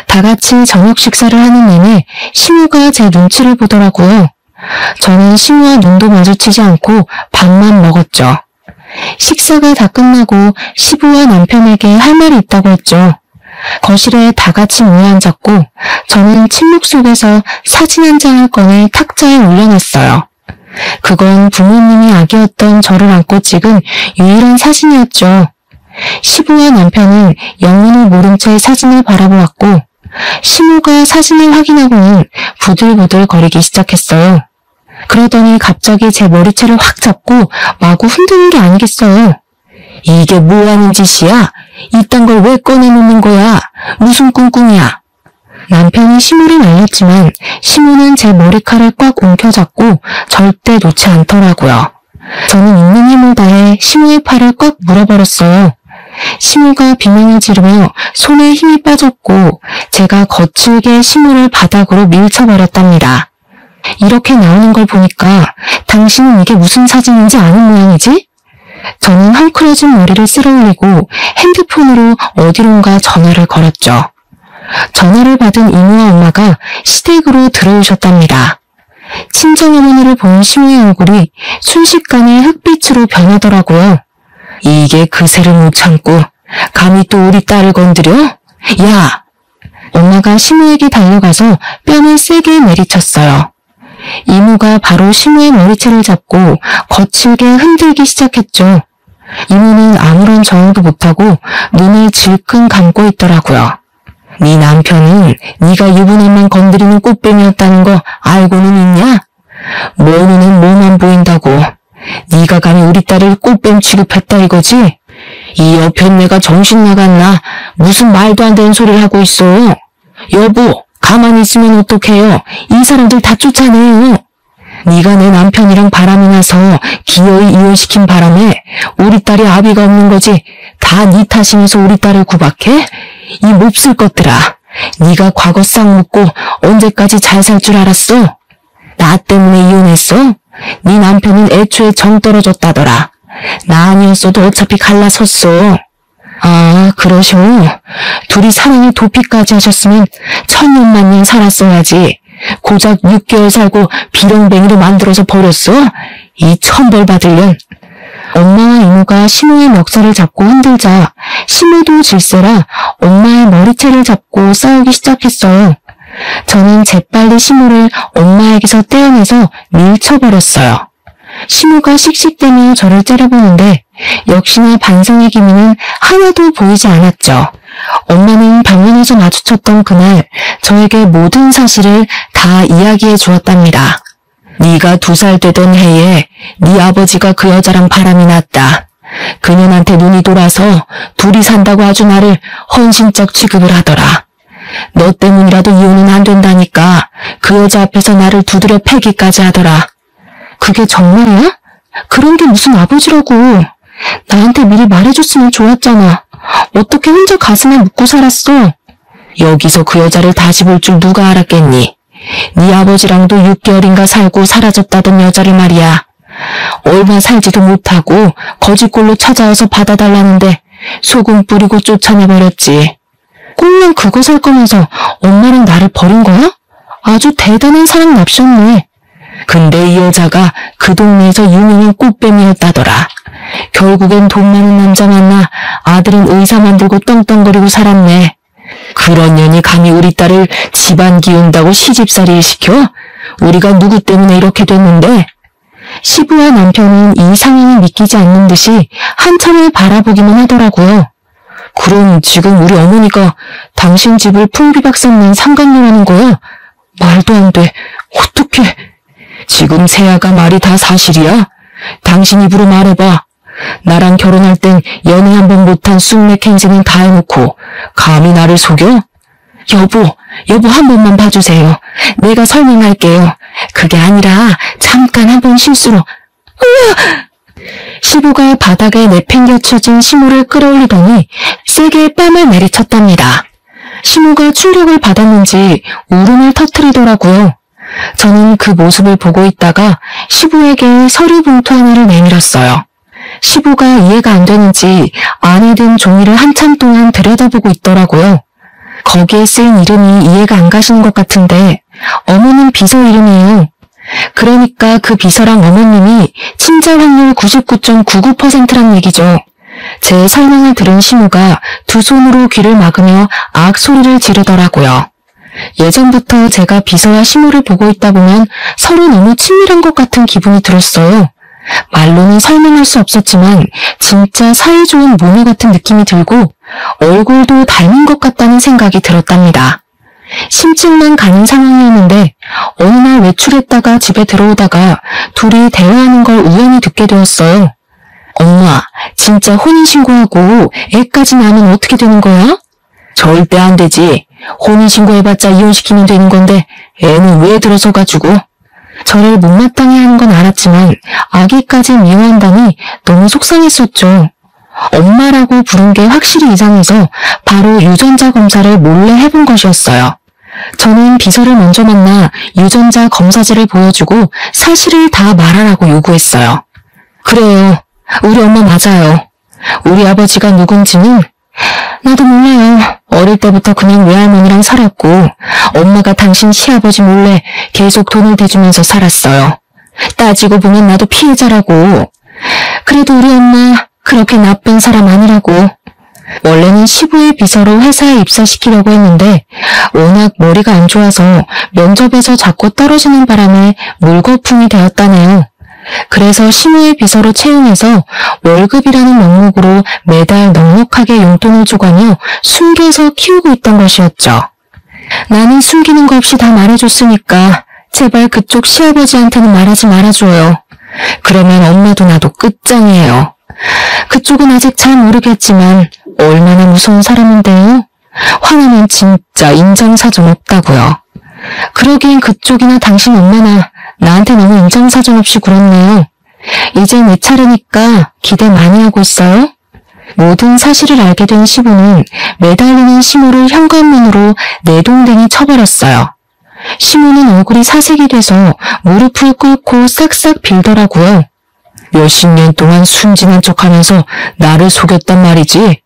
Speaker 1: 다 같이 저녁 식사를 하는 내내 시모가 제 눈치를 보더라고요. 저는 시모와 눈도 마주치지 않고 밥만 먹었죠. 식사가 다 끝나고 시부와 남편에게 할 말이 있다고 했죠. 거실에 다 같이 모여 앉았고 저는 침묵 속에서 사진 한 장을 꺼내 탁자에 올려놨어요. 그건 부모님이 아기였던 저를 안고 찍은 유일한 사진이었죠. 시부와 남편은 영문을 모른 채 사진을 바라보았고 시모가 사진을 확인하고는 부들부들 거리기 시작했어요. 그러더니 갑자기 제 머리채를 확 잡고 마구 흔드는 게 아니겠어요. 이게 뭐하는 짓이야? 이딴 걸 왜 꺼내놓는 거야? 무슨 꿍꿍이야? 남편이 시모를 말렸지만 시모는 제 머리칼을 꽉 움켜잡고 절대 놓지 않더라고요. 저는 있는 힘을 다해 시모의 팔을 꽉 물어버렸어요. 시모가 비명을 지르며 손에 힘이 빠졌고 제가 거칠게 시모를 바닥으로 밀쳐버렸답니다. 이렇게 나오는 걸 보니까 당신은 이게 무슨 사진인지 아는 모양이지? 저는 헝클어진 머리를 쓸어올리고 핸드폰으로 어디론가 전화를 걸었죠. 전화를 받은 이모와 엄마가 시댁으로 들어오셨답니다. 친정어머니를 본 시모의 얼굴이 순식간에 흑빛으로 변하더라고요. 이게 그새를 못 참고 감히 또 우리 딸을 건드려? 야! 엄마가 시모에게 달려가서 뺨을 세게 내리쳤어요. 이모가 바로 시모의 머리채를 잡고 거칠게 흔들기 시작했죠. 이모는 아무런 저항도 못하고 눈을 질끈 감고 있더라고요. 네 남편은 네가 유부남만 건드리는 꽃뱀이었다는 거 알고는 있냐? 뭐 눈엔 뭐만 보인다고. 네가 감히 우리 딸을 꽃뱀 취급했다 이거지? 이 옆에 내가 정신 나갔나? 무슨 말도 안 되는 소리를 하고 있어. 여보, 가만히 있으면 어떡해요? 이 사람들 다 쫓아내요. 네가 내 남편이랑 바람이 나서 기어이 이혼시킨 바람에 우리 딸이 아비가 없는 거지. 다 네 탓이면서 우리 딸을 구박해? 이 몹쓸 것들아. 네가 과거 싹 묻고 언제까지 잘 살 줄 알았어? 나 때문에 이혼했어? 네 남편은 애초에 정 떨어졌다더라. 나 아니었어도 어차피 갈라섰어. 아, 그러셔. 둘이 사랑의 도피까지 하셨으면 천년만년 살았어야지. 고작 6개월 살고 비렁뱅이로 만들어서 버렸어? 이 천벌 받을 년. 엄마와 이모가 시모의 멱살을 잡고 흔들자 시모도 질세라 엄마의 머리채를 잡고 싸우기 시작했어요. 저는 재빨리 시모를 엄마에게서 떼어내서 밀쳐버렸어요. 시모가 씩씩대며 저를 째려보는데 역시나 반성의 기미는 하나도 보이지 않았죠. 엄마는 병원에서 마주쳤던 그날 저에게 모든 사실을 다 이야기해 주었답니다. 네가 2살 되던 해에 네 아버지가 그 여자랑 바람이 났다. 그년한테 눈이 돌아서 둘이 산다고 아주 나를 헌신적 취급을 하더라. 너 때문이라도 이혼은 안 된다니까 그 여자 앞에서 나를 두드려 패기까지 하더라. 그게 정말이야? 그런 게 무슨 아버지라고. 나한테 미리 말해줬으면 좋았잖아. 어떻게 혼자 가슴에 묻고 살았어? 여기서 그 여자를 다시 볼 줄 누가 알았겠니? 네 아버지랑도 6개월인가 살고 사라졌다던 여자를 말이야. 얼마 살지도 못하고 거짓골로 찾아와서 받아달라는데 소금 뿌리고 쫓아내버렸지. 꽁냥 그거 살 거면서 엄마랑 나를 버린 거야? 아주 대단한 사랑 납셨네. 근데 이 여자가 그 동네에서 유명한 꽃뱀이었다더라. 결국엔 돈 많은 남자 만나 아들은 의사 만들고 떵떵거리고 살았네. 그런 년이 감히 우리 딸을 집안 기운다고 시집살이를 시켜? 우리가 누구 때문에 이렇게 됐는데? 시부와 남편은 이 상황을 믿기지 않는 듯이 한참을 바라보기만 하더라고요. 그럼 지금 우리 어머니가 당신 집을 풍비박산낸 상간녀라는 거야? 말도 안 돼. 어떡해. 지금 세아가 말이 다 사실이야? 당신 입으로 말해봐. 나랑 결혼할 땐 연애 한 번 못한 쑥맥 행세는 다 해놓고 감히 나를 속여? 여보 한 번만 봐주세요. 내가 설명할게요. 그게 아니라 잠깐 한 번 실수로. 시부가 바닥에 내팽겨쳐진 시모를 끌어올리더니 세게 뺨을 내리쳤답니다. 시모가 충격을 받았는지 울음을 터뜨리더라고요. 저는 그 모습을 보고 있다가 시부에게 서류 봉투 하나를 내밀었어요. 시부가 이해가 안 되는지 안에 든 종이를 한참 동안 들여다보고 있더라고요. 거기에 쓰인 이름이 이해가 안 가시는 것 같은데 어머님 비서 이름이에요. 그러니까 그 비서랑 어머님이 친자 확률 99.99%란 얘기죠. 제 설명을 들은 시모가 두 손으로 귀를 막으며 악 소리를 지르더라고요. 예전부터 제가 비서와 시모를 보고 있다 보면 서로 너무 친밀한 것 같은 기분이 들었어요. 말로는 설명할 수 없었지만 진짜 사이좋은 모녀 같은 느낌이 들고 얼굴도 닮은 것 같다는 생각이 들었답니다. 심증만 가는 상황이었는데 어느 날 외출했다가 집에 들어오다가 둘이 대화하는 걸 우연히 듣게 되었어요. 엄마, 진짜 혼인신고하고 애까지 낳으면 어떻게 되는 거야? 절대 안 되지. 혼인신고해봤자 이혼시키면 되는 건데 애는 왜 들어서가지고. 저를 못마땅해 하는 건 알았지만 아기까지 미워한다니 너무 속상했었죠. 엄마라고 부른 게 확실히 이상해서 바로 유전자 검사를 몰래 해본 것이었어요. 저는 비서를 먼저 만나 유전자 검사지를 보여주고 사실을 다 말하라고 요구했어요. 그래요. 우리 엄마 맞아요. 우리 아버지가 누군지는 나도 몰라요. 어릴 때부터 그냥 외할머니랑 살았고 엄마가 당신 시아버지 몰래 계속 돈을 대주면서 살았어요. 따지고 보면 나도 피해자라고. 그래도 우리 엄마 그렇게 나쁜 사람 아니라고. 원래는 시부의 비서로 회사에 입사시키려고 했는데 워낙 머리가 안 좋아서 면접에서 자꾸 떨어지는 바람에 물거품이 되었다네요. 그래서 시부의 비서로 채용해서 월급이라는 명목으로 매달 넉넉하게 용돈을 줘가며 숨겨서 키우고 있던 것이었죠. 나는 숨기는 거 없이 다 말해줬으니까 제발 그쪽 시아버지한테는 말하지 말아줘요. 그러면 엄마도 나도 끝장이에요. 그쪽은 아직 잘 모르겠지만 얼마나 무서운 사람인데요. 화나면 진짜 인정사정 없다고요. 그러기엔 그쪽이나 당신 엄마나 나한테 너무 인정사정 없이 굴었네요. 이제 내 차례니까 기대 많이 하고 있어요. 모든 사실을 알게 된 시부는 매달리는 시모를 현관문으로 내동댕이 쳐버렸어요. 시모는 얼굴이 사색이 돼서 무릎을 꿇고 싹싹 빌더라고요. 몇십 년 동안 순진한 척하면서 나를 속였단 말이지.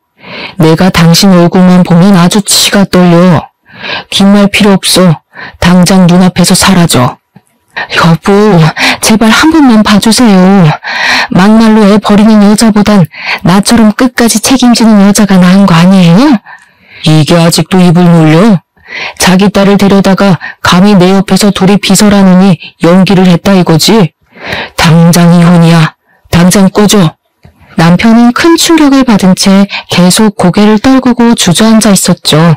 Speaker 1: 내가 당신 얼굴만 보면 아주 치가 떨려. 긴 말 필요 없어. 당장 눈앞에서 사라져. 여보, 제발 한 번만 봐주세요. 막말로 애 버리는 여자보단 나처럼 끝까지 책임지는 여자가 나은 거 아니에요? 이게 아직도 입을 놀려? 자기 딸을 데려다가 감히 내 옆에서 둘이 비서라느니 연기를 했다 이거지? 당장 이혼이야. 당장 꺼져. 남편은 큰 충격을 받은 채 계속 고개를 떨구고 주저앉아 있었죠.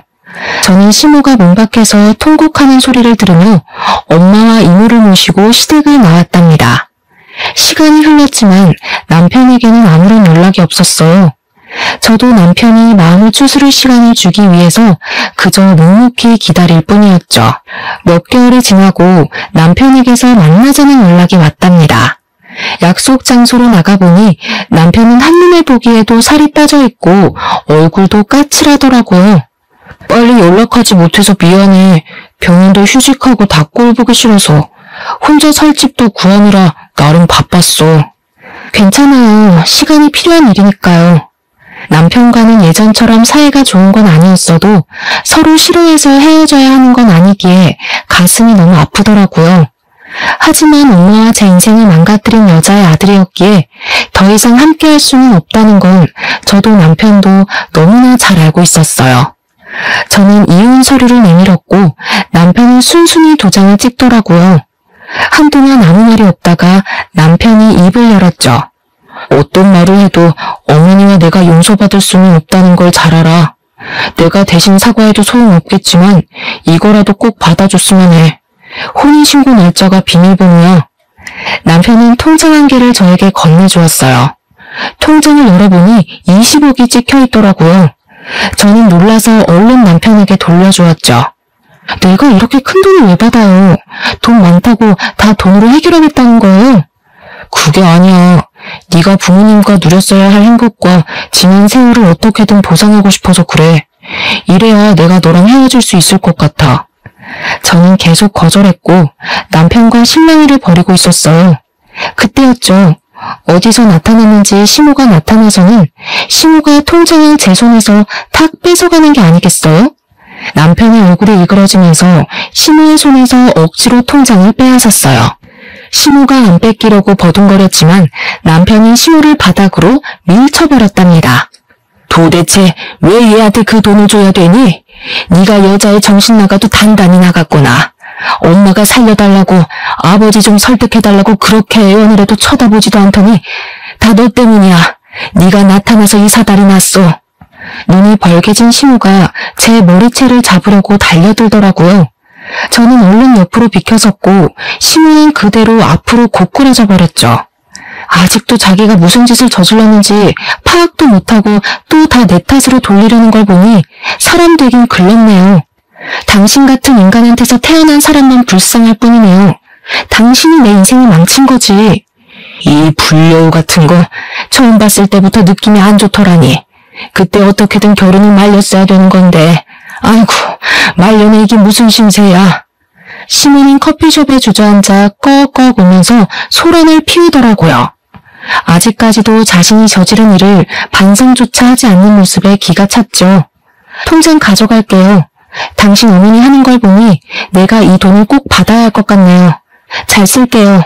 Speaker 1: 저는 시모가 문 밖에서 통곡하는 소리를 들으며 엄마와 이모를 모시고 시댁을 나왔답니다. 시간이 흘렀지만 남편에게는 아무런 연락이 없었어요. 저도 남편이 마음을 추스를 시간을 주기 위해서 그저 묵묵히 기다릴 뿐이었죠. 몇 개월이 지나고 남편에게서 만나자는 연락이 왔답니다. 약속 장소로 나가보니 남편은 한눈에 보기에도 살이 빠져있고 얼굴도 까칠하더라고요. 빨리 연락하지 못해서 미안해. 병원도 휴직하고 다 꼴 보기 싫어서 혼자 살 집도 구하느라 나름 바빴어. 괜찮아요. 시간이 필요한 일이니까요. 남편과는 예전처럼 사이가 좋은 건 아니었어도 서로 싫어해서 헤어져야 하는 건 아니기에 가슴이 너무 아프더라고요. 하지만 엄마와 제 인생을 망가뜨린 여자의 아들이었기에 더 이상 함께할 수는 없다는 건 저도 남편도 너무나 잘 알고 있었어요. 저는 이혼 서류를 내밀었고 남편은 순순히 도장을 찍더라고요. 한동안 아무 말이 없다가 남편이 입을 열었죠. 어떤 말을 해도 어머니와 내가 용서받을 수는 없다는 걸 잘 알아. 내가 대신 사과해도 소용없겠지만 이거라도 꼭 받아줬으면 해. 혼인신고 날짜가 비밀번호야. 남편은 통장 한 개를 저에게 건네주었어요. 통장을 열어보니 20억이 찍혀있더라고요. 저는 놀라서 얼른 남편에게 돌려주었죠. 내가 이렇게 큰 돈을 왜 받아요? 돈 많다고 다 돈으로 해결하겠다는 거예요? 그게 아니야. 네가 부모님과 누렸어야 할 행복과 지난 세월을 어떻게든 보상하고 싶어서 그래. 이래야 내가 너랑 헤어질 수 있을 것 같아. 저는 계속 거절했고 남편과 실랑이를 벌이고 있었어요. 그때였죠. 어디서 나타났는지 시모가 나타나서는 시모가 통장을 제 손에서 탁 뺏어가는 게 아니겠어요? 남편의 얼굴이 이그러지면서 시모의 손에서 억지로 통장을 빼앗았어요. 시모가 안 뺏기려고 버둥거렸지만 남편이 시모를 바닥으로 밀쳐버렸답니다. 도대체 왜 얘한테 그 돈을 줘야 되니? 네가 여자의 정신 나가도 단단히 나갔구나. 엄마가 살려달라고 아버지 좀 설득해달라고 그렇게 애원을 해도 쳐다보지도 않더니 다 너 때문이야. 네가 나타나서 이 사달이 났어. 눈이 벌개진 시모가 제 머리채를 잡으려고 달려들더라고요. 저는 얼른 옆으로 비켜섰고 시모는 그대로 앞으로 고꾸라져 버렸죠. 아직도 자기가 무슨 짓을 저질렀는지 파악도 못하고 또 다 내 탓으로 돌리려는 걸 보니 사람 되긴 글렀네요. 당신 같은 인간한테서 태어난 사람만 불쌍할 뿐이네요. 당신이 내 인생을 망친 거지. 이 불려우 같은 거 처음 봤을 때부터 느낌이 안 좋더라니. 그때 어떻게든 결혼을 말렸어야 되는 건데 아이고 말년에 이게 무슨 신세야. 시민인 커피숍에 주저앉아 꺽꺽 울면서 소란을 피우더라고요. 아직까지도 자신이 저지른 일을 반성조차 하지 않는 모습에 기가 찼죠. 통장 가져갈게요. 당신 어머니 하는 걸 보니 내가 이 돈을 꼭 받아야 할 것 같네요. 잘 쓸게요.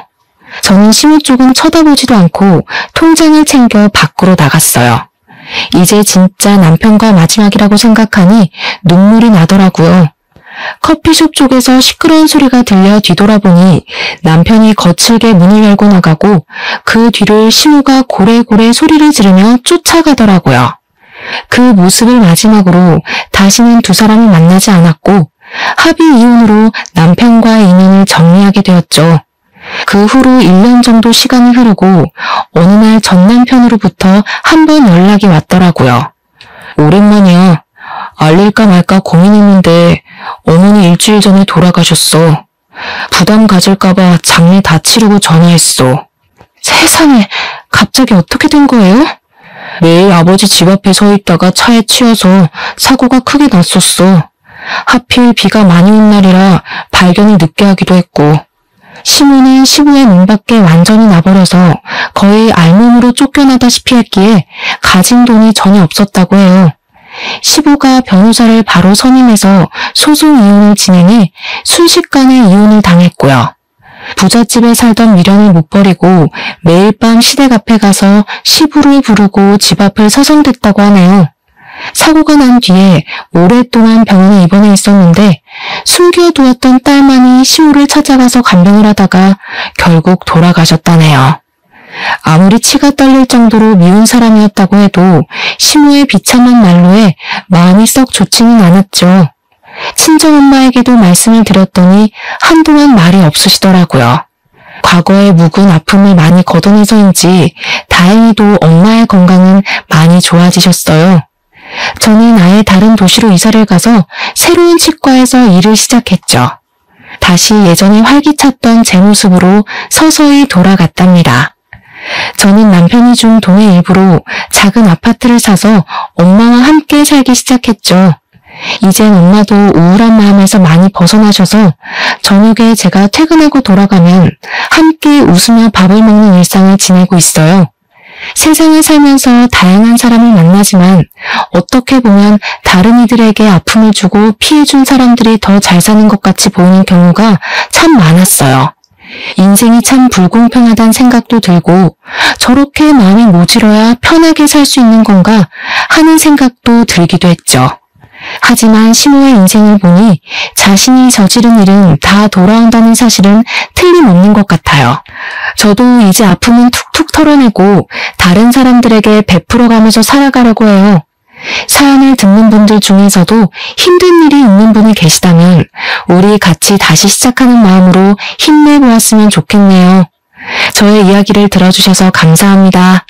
Speaker 1: 저는 시모 쪽은 쳐다보지도 않고 통장을 챙겨 밖으로 나갔어요. 이제 진짜 남편과 마지막이라고 생각하니 눈물이 나더라고요. 커피숍 쪽에서 시끄러운 소리가 들려 뒤돌아보니 남편이 거칠게 문을 열고 나가고 그 뒤를 시모가 고래고래 소리를 지르며 쫓아가더라고요. 그 모습을 마지막으로 다시는 두 사람이 만나지 않았고 합의 이혼으로 남편과의 인연을 정리하게 되었죠. 그 후로 1년 정도 시간이 흐르고 어느 날 전 남편으로부터 한 번 연락이 왔더라고요. 오랜만이야. 알릴까 말까 고민했는데 어머니 일주일 전에 돌아가셨어. 부담 가질까봐 장례 다 치르고 전화했어. 세상에, 갑자기 어떻게 된 거예요? 매일 아버지 집 앞에 서 있다가 차에 치여서 사고가 크게 났었어. 하필 비가 많이 온 날이라 발견을 늦게 하기도 했고 시모는 시부의 문 밖에 완전히 나버려서 거의 알몸으로 쫓겨나다시피 했기에 가진 돈이 전혀 없었다고 해요. 시부가 변호사를 바로 선임해서 소송 이혼을 진행해 순식간에 이혼을 당했고요. 부잣집에 살던 미련을 못 버리고 매일 밤 시댁 앞에 가서 시부를 부르고 집 앞을 서성댔다고 하네요. 사고가 난 뒤에 오랫동안 병원에 입원해 있었는데 숨겨두었던 딸만이 시부를 찾아가서 간병을 하다가 결국 돌아가셨다네요. 아무리 치가 떨릴 정도로 미운 사람이었다고 해도 시모의 비참한 말로에 마음이 썩 좋지는 않았죠. 친정엄마에게도 말씀을 드렸더니 한동안 말이 없으시더라고요. 과거의 묵은 아픔을 많이 걷어내서인지 다행히도 엄마의 건강은 많이 좋아지셨어요. 저는 아예 다른 도시로 이사를 가서 새로운 치과에서 일을 시작했죠. 다시 예전에 활기찼던 제 모습으로 서서히 돌아갔답니다. 저는 남편이 준 돈의 일부로 작은 아파트를 사서 엄마와 함께 살기 시작했죠. 이젠 엄마도 우울한 마음에서 많이 벗어나셔서 저녁에 제가 퇴근하고 돌아가면 함께 웃으며 밥을 먹는 일상을 지내고 있어요. 세상을 살면서 다양한 사람을 만나지만 어떻게 보면 다른 이들에게 아픔을 주고 피해준 사람들이 더 잘 사는 것 같이 보이는 경우가 참 많았어요. 인생이 참 불공평하다는 생각도 들고 저렇게 마음이 모질어야 편하게 살 수 있는 건가 하는 생각도 들기도 했죠. 하지만 시모의 인생을 보니 자신이 저지른 일은 다 돌아온다는 사실은 틀림없는 것 같아요. 저도 이제 아픔은 툭툭 털어내고 다른 사람들에게 베풀어가면서 살아가려고 해요. 사연을 듣는 분들 중에서도 힘든 일이 있는 분이 계시다면 우리 같이 다시 시작하는 마음으로 힘내보았으면 좋겠네요. 저의 이야기를 들어주셔서 감사합니다.